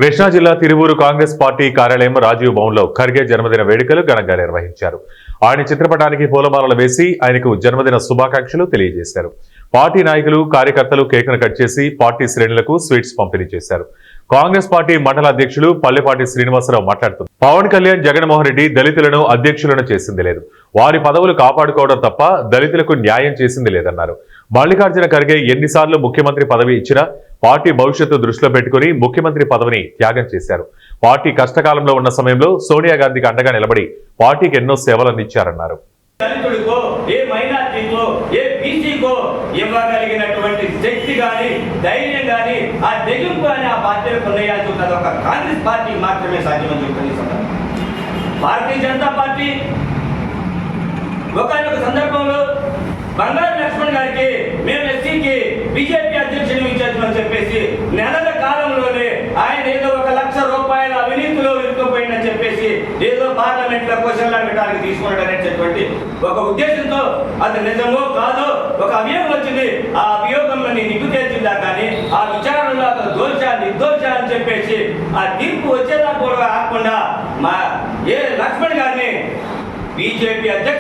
కృష్ణా జిల్లా తిరువూరు కాంగ్రెస్ పార్టీ కార్యాలయం రాజీవ్ భవన్లో ఖర్గే జన్మదిన వేడుకలు ఘనంగా నిర్వహించారు. ఆయన చిత్రపటానికి పూలమాలలు వేసి ఆయనకు జన్మదిన శుభాకాంక్షలు తెలియజేశారు. పార్టీ నాయకులు, కార్యకర్తలు కేక్ను కట్ చేసి పార్టీ శ్రేణులకు స్వీట్స్ పంపిణీ చేశారు. కాంగ్రెస్ పార్టీ మండల అధ్యక్షులు పల్లెపాటి శ్రీనివాసరావు మాట్లాడుతూ పవన్ కళ్యాణ్, జగన్మోహన్ రెడ్డి దళితులను అధ్యక్షులను చేసింది లేదు, వారి పదవులు కాపాడుకోవడం తప్ప దళితులకు న్యాయం చేసింది లేదన్నారు. మల్లికార్జున ఖర్గే ఎన్నిసార్లు ముఖ్యమంత్రి పదవి ఇచ్చినా పార్టీ భవిష్యత్తు దృష్టిలో పెట్టుకుని ముఖ్యమంత్రి పదవిని త్యాగం చేశారు. పార్టీ కష్టకాలంలో ఉన్న సమయంలో సోనియా గాంధీకి అండగా నిలబడి పార్టీకి ఎన్నో సేవలు అందించారన్నారు. ఇవ్వగలిగినటువంటి శక్తి కానీ, ధైర్యం కానీ, ఆ తెగింపు కానీ ఆ పార్టీలకు ఉన్నాయని చెప్తారు. ఒక కాంగ్రెస్ పార్టీ మాత్రమే సాధ్యమని చెప్తుంది. భారతీయ జనతా పార్టీ ఒకనొక సందర్భంలో బంగారు లక్ష్మణ్ గారికి మేము ఎస్సీకి బీజేపీ అధ్యక్షుడు ఇచ్చేద్దామని చెప్పేసి నెలల కాలంలోనే ఆయన ఏదో 1 లక్ష రూపాయల అవినీతిలో ఇరుక్కుపోయిందని చెప్పేసి ఏదో పార్లమెంట్ లో క్వశ్చన్లు అడగడానికి తీసుకున్నాడు అనేటటువంటి ఒక ఉద్దేశంతో అది నిజమో కాదో ఒక అభియోగం వచ్చింది. ఆ అభియోగంలో నిగ్గు తేల్చిందా కానీ ఆ విచారణలో అతను నిర్దోష అని చెప్పేసి ఆ తీర్పు వచ్చేదా కూడా ఆకుండా మా లక్ష్మణ్ గారిని బీజేపీ అధ్యక్ష